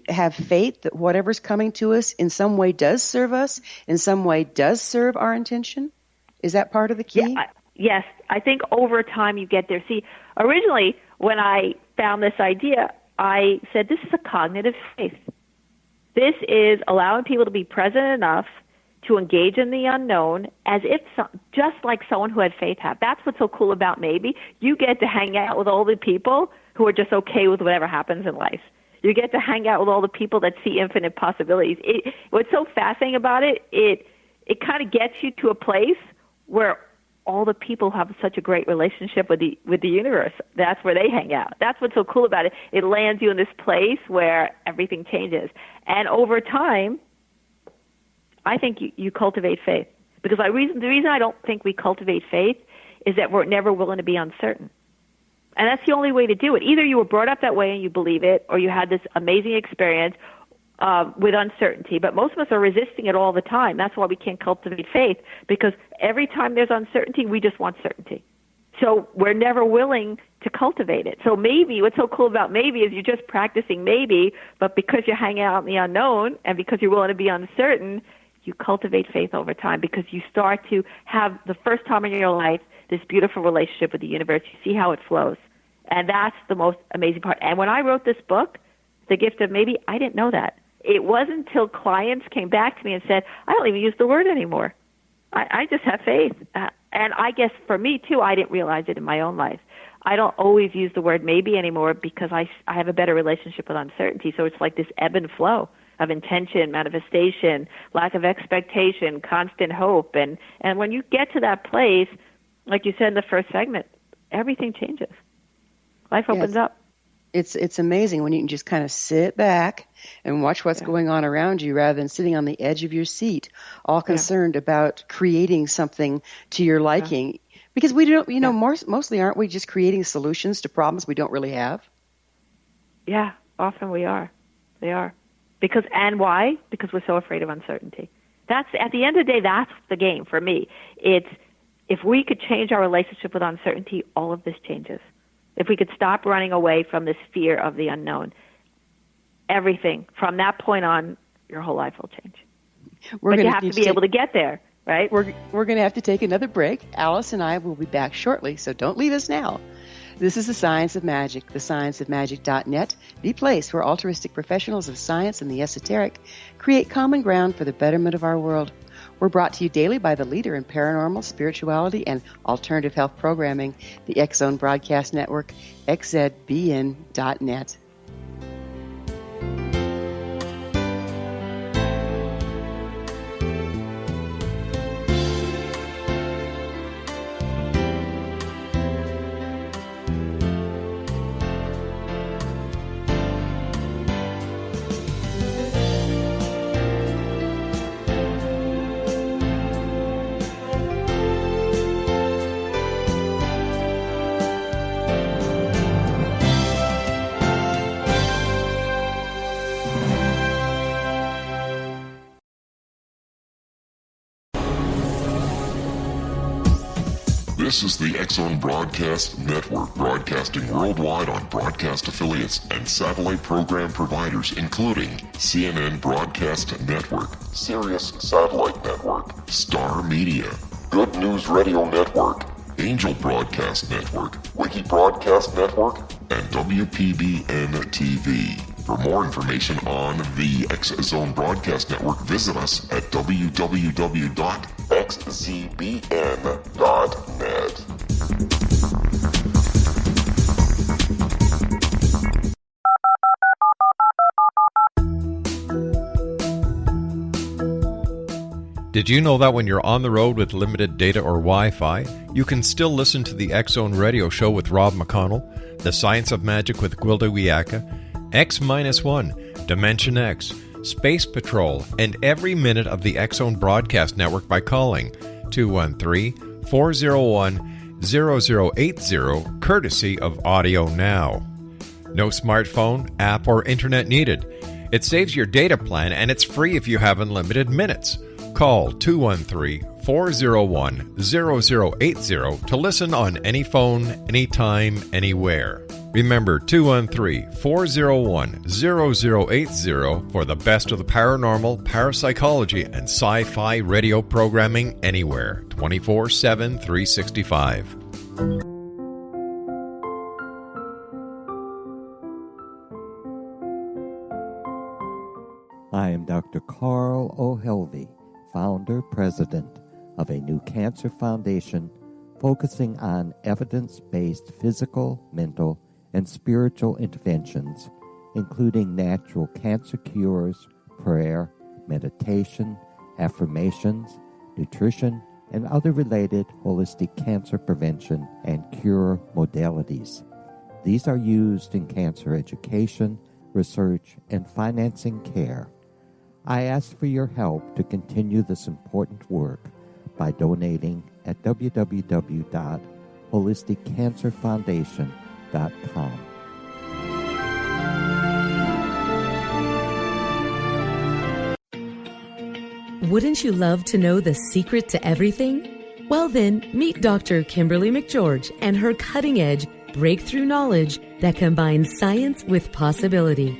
[SPEAKER 2] have faith that whatever's coming to us in some way does serve us, in some way does serve our intention? Is that part of the key?
[SPEAKER 5] Yes. I think over time you get there. See, originally when I found this idea, I said this is a cognitive faith. This is allowing people to be present enough to engage in the unknown as if just like someone who had faith had. That's what's so cool about maybe. You get to hang out with all the people who are just okay with whatever happens in life. You get to hang out with all the people that see infinite possibilities. What's so fascinating about it, it kind of gets you to a place where all the people have such a great relationship with the universe. That's where they hang out. That's what's so cool about it. It lands you in this place where everything changes. And over time, I think you cultivate faith. Because the reason I don't think we cultivate faith is that we're never willing to be uncertain. And that's the only way to do it. Either you were brought up that way and you believe it, or you had this amazing experience with uncertainty. But most of us are resisting it all the time. That's why we can't cultivate faith, because every time there's uncertainty, we just want certainty. So we're never willing to cultivate it. So maybe, what's so cool about maybe is you're just practicing maybe, but because you're hanging out in the unknown and because you're willing to be uncertain, you cultivate faith over time, because you start to have, the first time in your life, this beautiful relationship with the universe. You see how it flows. And that's the most amazing part. And when I wrote this book, The Gift of Maybe, I didn't know that. It wasn't until clients came back to me and said, I don't even use the word anymore. I just have faith. And I guess for me, too, I didn't realize it in my own life. I don't always use the word maybe anymore because I have a better relationship with uncertainty. So it's like this ebb and flow of intention, manifestation, lack of expectation, constant hope. And when you get to that place, like you said in the first segment, everything changes. Life opens up.
[SPEAKER 2] It's amazing when you can just kind of sit back and watch what's going on around you rather than sitting on the edge of your seat, all concerned about creating something to your liking. Because we don't, mostly aren't we just creating solutions to problems we don't really have? Yeah, often we are. They are. And why? Because we're so afraid of uncertainty. That's, at the end of the day, that's the game for me. It's, if we could change our relationship with uncertainty, all of this changes. If we could stop running away from this fear of the unknown, everything from that point on, your whole life will change. But you have to be able to get there, right? We're going to have to take another break. Alice and I will be back shortly, so don't leave us now. This is The Science of Magic, thescienceofmagic.net, the place where altruistic professionals of science and the esoteric create common ground for the betterment of our world. We're brought to you daily by the leader in paranormal, spirituality, and alternative health programming, the X Zone Broadcast Network, xzbn.net.
[SPEAKER 1] This is the X Zone Broadcast Network, broadcasting worldwide on broadcast affiliates and satellite program providers, including CNN Broadcast Network, Sirius Satellite Network, Star Media, Good News Radio Network, Angel Broadcast Network, Wiki Broadcast Network, and WPBN TV. For more information on the X Zone Broadcast Network, visit us at www.xzbn.net.
[SPEAKER 3] Did you know that when you're on the road with limited data or Wi-Fi, you can still listen to the X Zone Radio Show with Rob McConnell, The Science of Magic with Gwilda Wiyaka, X-1, Dimension X, Space Patrol, and every minute of the X Zone Broadcast Network by calling 213-401-0080, courtesy of Audio Now. No smartphone, app, or internet needed. It saves your data plan, and it's free if you have unlimited minutes. Call 213 213-401-0080 to listen on any phone, anytime, anywhere. Remember 213-401-0080 for the best of the paranormal, parapsychology, and sci-fi radio programming anywhere, 24/7, 365.
[SPEAKER 6] I am Dr. Carl O'Helvey, founder, president of a new cancer foundation focusing on evidence-based physical, mental, and spiritual interventions, including natural cancer cures, prayer, meditation, affirmations, nutrition, and other related holistic cancer prevention and cure modalities. These are used in cancer education, research, and financing care. I ask for your help to continue this important work by donating at www.holisticcancerfoundation.com.
[SPEAKER 7] Wouldn't you love to know the secret to everything? Well then, meet Dr. Kimberly McGeorge and her cutting-edge breakthrough knowledge that combines science with possibility.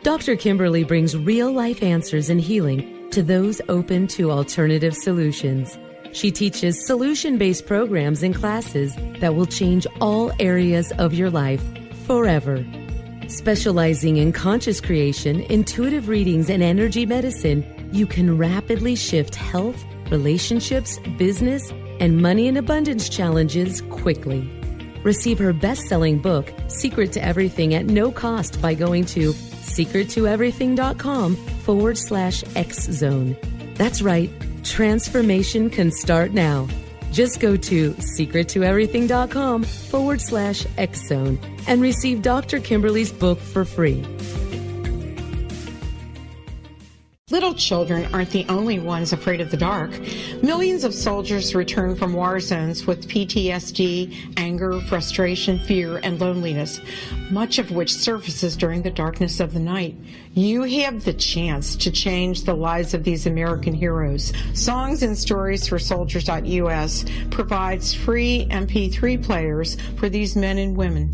[SPEAKER 7] Dr. Kimberly brings real-life answers and healing to those open to alternative solutions. She teaches solution-based programs and classes that will change all areas of your life forever. Specializing in conscious creation, intuitive readings, and energy medicine, you can rapidly shift health, relationships, business, and money and abundance challenges quickly. Receive her best-selling book, Secret to Everything, at no cost by going to secrettoeverything.com/X-Zone. That's right, transformation can start now. Just go to secrettoeverything.com/X-Zone and receive Dr. Kimberly's book for free.
[SPEAKER 8] Little children aren't the only ones afraid of the dark. Millions of soldiers return from war zones with PTSD, anger, frustration, fear, and loneliness, much of which surfaces during the darkness of the night. You have the chance to change the lives of these American heroes. Songs and Stories for Soldiers.us provides free MP3 players for these men and women.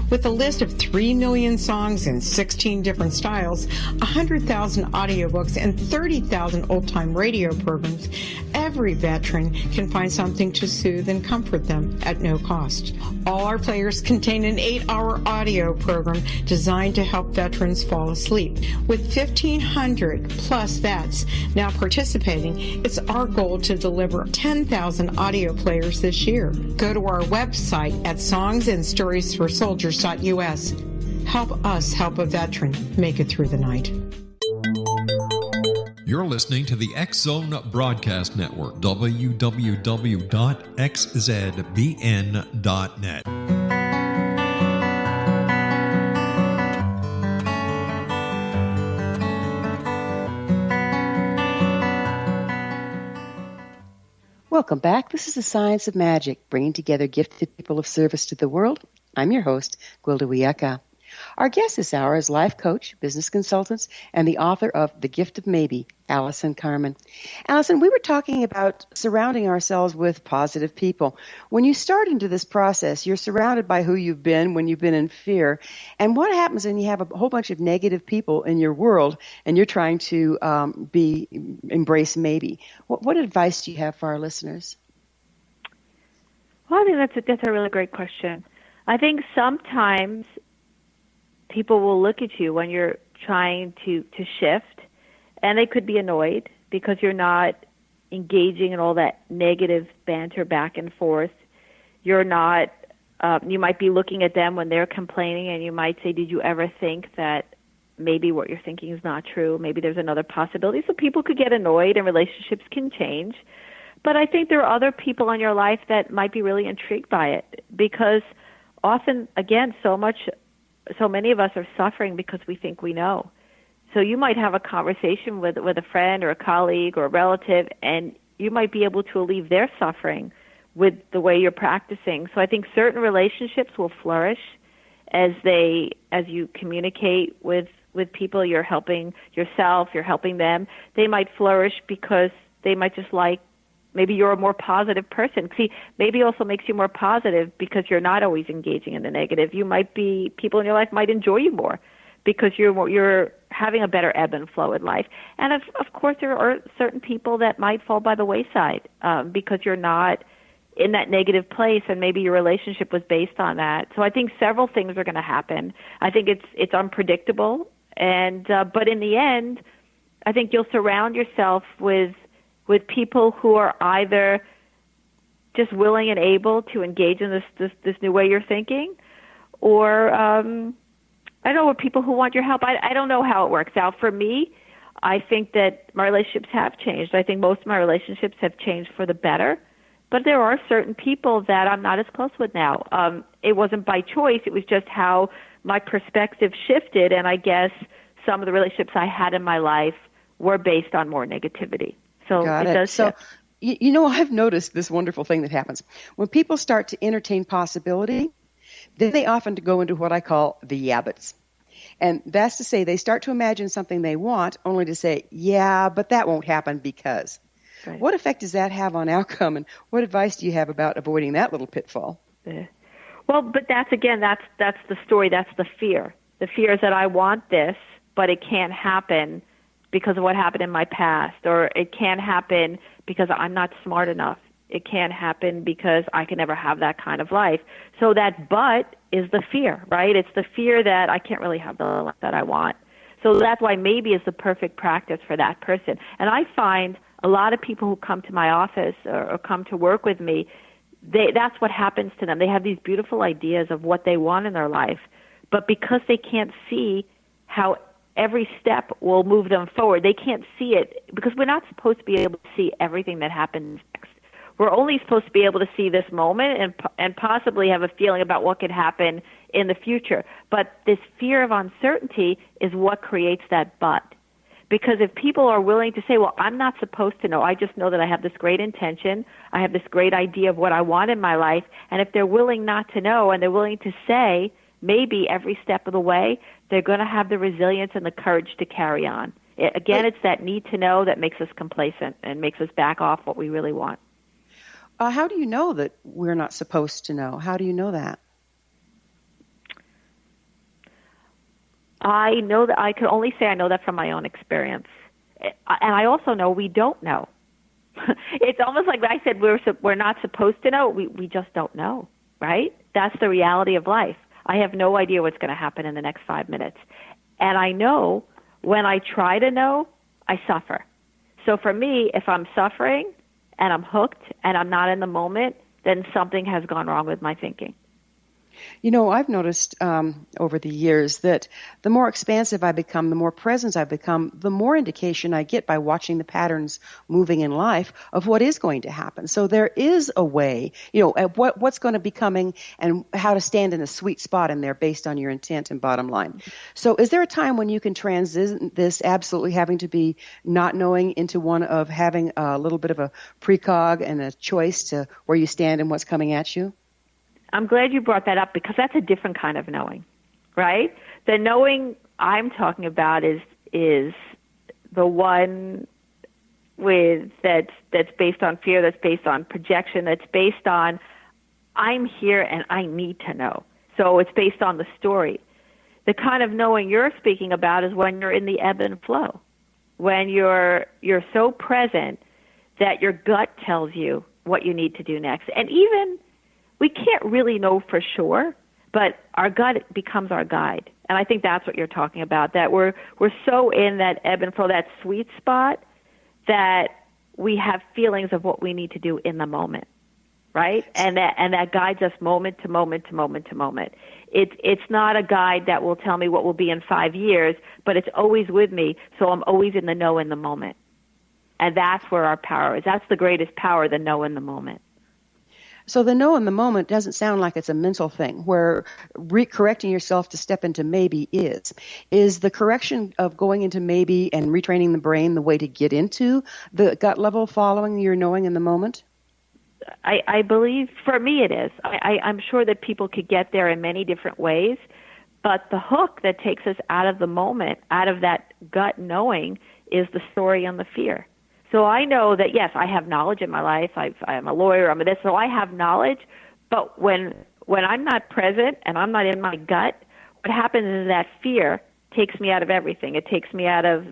[SPEAKER 8] With a list of 3 million songs in 16 different styles, 100,000 audiobooks, and 30,000 old-time radio programs, every veteran can find something to soothe and comfort them at no cost. All our players contain an 8-hour audio program designed to help veterans fall asleep. With 1,500 plus vets now participating, it's our goal to deliver 10,000 audio players this year. Go to our website at songsandstoriesforsoldiers.us. Help us help a veteran make it through the night.
[SPEAKER 3] You're listening to the X-Zone Broadcast Network, www.xzbn.net.
[SPEAKER 2] Welcome back. This is the Science of Magic, bringing together gifted people of service to the world. I'm your host, Gwilda Wiyaka. Our guest this hour is life coach, business consultant, and the author of The Gift of Maybe, Allison Carmen. Allison, we were talking about surrounding ourselves with positive people. When you start into this process, you're surrounded by who you've been when you've been in fear. And what happens when you have a whole bunch of negative people in your world and you're trying to embrace maybe? What advice do you have for our listeners?
[SPEAKER 5] Well, I think that's a really great question. I think sometimes people will look at you when you're trying to shift, and they could be annoyed because you're not engaging in all that negative banter back and forth. You're not, you might be looking at them when they're complaining, and you might say, did you ever think that maybe what you're thinking is not true? Maybe there's another possibility. So people could get annoyed, and relationships can change. But I think there are other people in your life that might be really intrigued by it, because often, again, so many of us are suffering because we think we know. So you might have a conversation with a friend or a colleague or a relative, and you might be able to alleviate their suffering with the way you're practicing. So I think certain relationships will flourish as you communicate with people. You're helping yourself, you're helping them. They might flourish because they might just like Maybe you're a more positive person. See, maybe it also makes you more positive because you're not always engaging in the negative. You might be, people in your life might enjoy you more because you're having a better ebb and flow in life. And of course, there are certain people that might fall by the wayside because you're not in that negative place, and maybe your relationship was based on that. So I think several things are going to happen. I think it's unpredictable, and but in the end, I think you'll surround yourself with people who are either just willing and able to engage in this new way you're thinking, or I don't know, with people who want your help. I don't know how it works out. For me, I think that my relationships have changed. I think most of my relationships have changed for the better, but there are certain people that I'm not as close with now. It wasn't by choice. It was just how my perspective shifted, and I guess some of the relationships I had in my life were based on more negativity. So
[SPEAKER 2] Got
[SPEAKER 5] it does
[SPEAKER 2] So,
[SPEAKER 5] shift.
[SPEAKER 2] you know, I've noticed this wonderful thing that happens. When people start to entertain possibility, then they often go into what I call the yabbits. And that's to say they start to imagine something they want only to say, yeah, but that won't happen because.
[SPEAKER 5] Right.
[SPEAKER 2] What effect does that have on outcome, and what advice do you have about avoiding that little pitfall?
[SPEAKER 5] Well, but that's the story. That's the fear. The fear is that I want this, but it can't happen because of what happened in my past, or it can't happen because I'm not smart enough. It can't happen because I can never have that kind of life. So that but is the fear, right? It's the fear that I can't really have the life that I want. So that's why maybe is the perfect practice for that person. And I find a lot of people who come to my office or come to work with me, that's what happens to them. They have these beautiful ideas of what they want in their life, but because they can't see how every step will move them forward, they can't see it, because we're not supposed to be able to see everything that happens next. We're only supposed to be able to see this moment and possibly have a feeling about what could happen in the future. But this fear of uncertainty is what creates that but. Because if people are willing to say, well, I'm not supposed to know, I just know that I have this great intention, I have this great idea of what I want in my life, and if they're willing not to know and they're willing to say maybe every step of the way, they're going to have the resilience and the courage to carry on. It's that need to know that makes us complacent and makes us back off what we really want.
[SPEAKER 2] How do you know that we're not supposed to know? How do you know that?
[SPEAKER 5] I know that I can only say I know that from my own experience. And I also know we don't know. It's almost like I said we're not supposed to know. We just don't know, right? That's the reality of life. I have no idea what's going to happen in the next 5 minutes. And I know when I try to know, I suffer. So for me, if I'm suffering and I'm hooked and I'm not in the moment, then something has gone wrong with my thinking.
[SPEAKER 2] You know, I've noticed over the years that the more expansive I become, the more present I become, the more indication I get by watching the patterns moving in life of what is going to happen. So there is a way, you know, at what's going to be coming and how to stand in a sweet spot in there based on your intent and bottom line. So is there a time when you can transition this absolutely having to be not knowing into one of having a little bit of a precog and a choice to where you stand and what's coming at you?
[SPEAKER 5] I'm glad you brought that up, because that's a different kind of knowing, right? The knowing I'm talking about is the one that's based on fear, that's based on projection, that's based on I'm here and I need to know. So it's based on the story. The kind of knowing you're speaking about is when you're in the ebb and flow, when you're so present that your gut tells you what you need to do next. And even we can't really know for sure, but our gut becomes our guide. And I think that's what you're talking about, that we're so in that ebb and flow, that sweet spot, that we have feelings of what we need to do in the moment, right? And that guides us moment to moment to moment to moment. It's not a guide that will tell me what will be in 5 years, but it's always with me, so I'm always in the know in the moment. And that's where our power is. That's the greatest power, the know in the moment.
[SPEAKER 2] So the know in the moment doesn't sound like it's a mental thing where correcting yourself to step into maybe is. Is the correction of going into maybe and retraining the brain the way to get into the gut level following your knowing in the moment?
[SPEAKER 5] I believe for me it is. I'm sure that people could get there in many different ways, but the hook that takes us out of the moment, out of that gut knowing, is the story and the fear. So I know that, yes, I have knowledge in my life. I am a lawyer. I'm a this. So I have knowledge. But when I'm not present and I'm not in my gut, what happens is that fear takes me out of everything. It takes me out of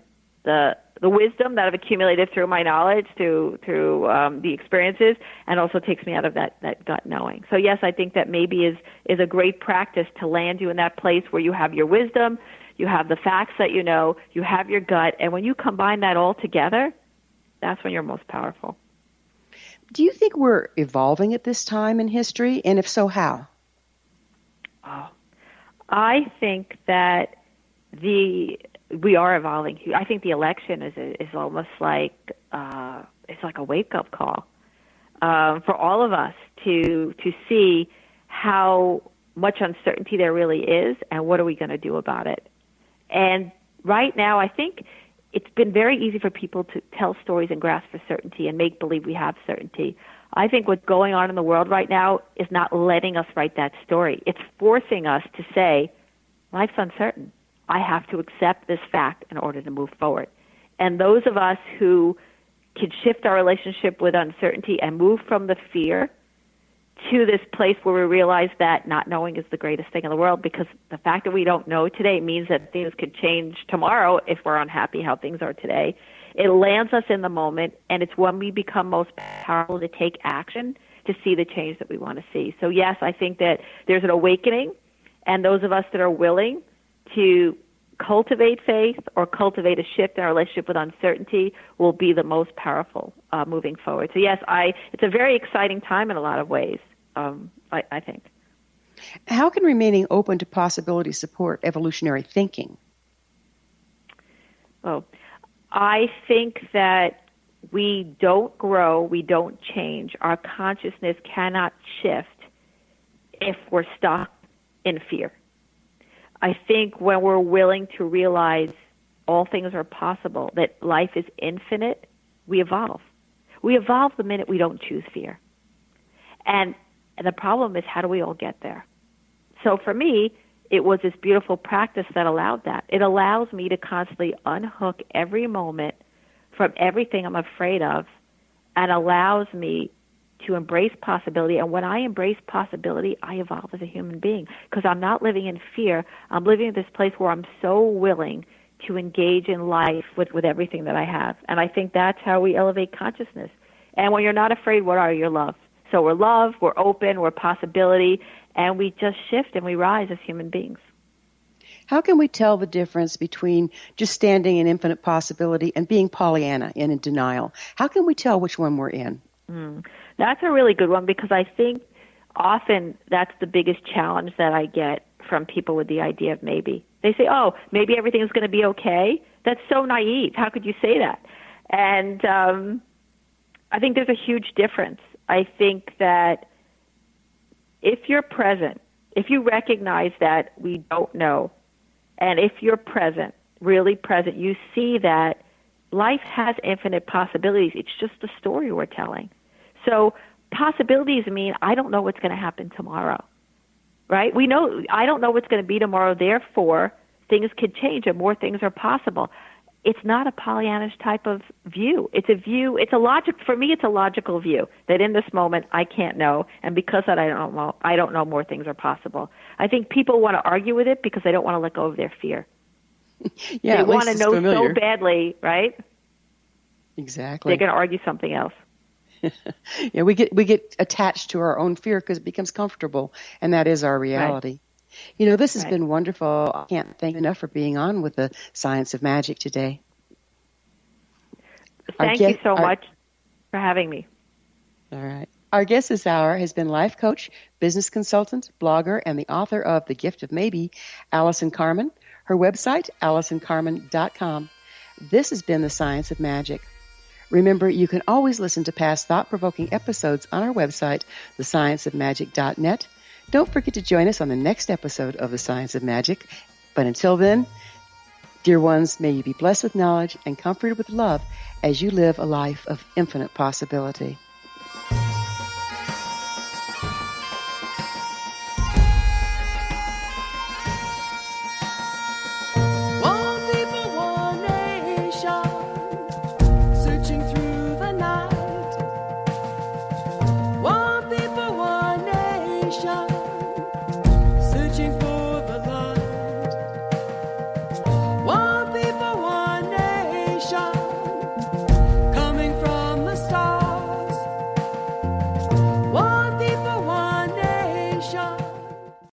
[SPEAKER 5] the wisdom that I've accumulated through my knowledge, through the experiences, and also takes me out of that gut knowing. So yes, I think that maybe is a great practice to land you in that place where you have your wisdom, you have the facts that you know, you have your gut, and when you combine that all together, that's when you're most powerful.
[SPEAKER 2] Do you think we're evolving at this time in history, and if so, how?
[SPEAKER 5] Oh, I think that we are evolving. I think the election is almost like it's like a wake-up call for all of us to see how much uncertainty there really is and what are we going to do about it. And right now, I think it's been very easy for people to tell stories and grasp for certainty and make believe we have certainty. I think what's going on in the world right now is not letting us write that story. It's forcing us to say, life's uncertain. I have to accept this fact in order to move forward. And those of us who can shift our relationship with uncertainty and move from the fear to this place where we realize that not knowing is the greatest thing in the world, because the fact that we don't know today means that things could change tomorrow if we're unhappy how things are today. It lands us in the moment, and it's when we become most powerful to take action to see the change that we want to see. So yes, I think that there's an awakening, and those of us that are willing to cultivate faith or cultivate a shift in our relationship with uncertainty will be the most powerful moving forward. So yes, it's a very exciting time in a lot of ways, I think.
[SPEAKER 2] How can remaining open to possibility support evolutionary thinking?
[SPEAKER 5] Well, I think that we don't grow, we don't change. Our consciousness cannot shift if we're stuck in fear. I think when we're willing to realize all things are possible, that life is infinite, we evolve. We evolve the minute we don't choose fear. And the problem is, how do we all get there? So for me, it was this beautiful practice that allowed that. It allows me to constantly unhook every moment from everything I'm afraid of and allows me to embrace possibility. And when I embrace possibility, I evolve as a human being because I'm not living in fear. I'm living in this place where I'm so willing to engage in life with everything that I have. And I think that's how we elevate consciousness. And when you're not afraid, what are you? You're love. So we're love, we're open, we're possibility, and we just shift and we rise as human beings.
[SPEAKER 2] How can we tell the difference between just standing in infinite possibility and being Pollyanna and in denial? How can we tell which one we're in?
[SPEAKER 5] That's a really good one because I think often that's the biggest challenge that I get from people with the idea of maybe. They say, oh, maybe everything's going to be okay. That's so naive. How could you say that? And I think there's a huge difference. I think that if you're present, if you recognize that we don't know, and if you're present, really present, you see that life has infinite possibilities. It's just a story we're telling. So possibilities mean I don't know what's going to happen tomorrow, right? We know I don't know what's going to be tomorrow. Therefore, things could change and more things are possible. It's not a Pollyannish type of view. It's a view. It's a logic. For me, it's a logical view that in this moment I can't know, and because that I don't know more things are possible. I think people want to argue with it because they don't want to let go of their fear.
[SPEAKER 2] Yeah,
[SPEAKER 5] they want to know so badly, right?
[SPEAKER 2] Exactly.
[SPEAKER 5] They're going to argue something else.
[SPEAKER 2] Yeah, we get attached to our own fear because it becomes comfortable, and that is our reality. Right. You know, this has been wonderful. I can't thank you enough for being on with the Science of Magic today.
[SPEAKER 5] Thank you so much for having me.
[SPEAKER 2] All right. Our guest this hour has been life coach, business consultant, blogger, and the author of The Gift of Maybe, Allison Carmen. Her website, AllisonCarmen.com. This has been the Science of Magic. Remember, you can always listen to past thought-provoking episodes on our website, thescienceofmagic.net. Don't forget to join us on the next episode of The Science of Magic. But until then, dear ones, may you be blessed with knowledge and comforted with love as you live a life of infinite possibility.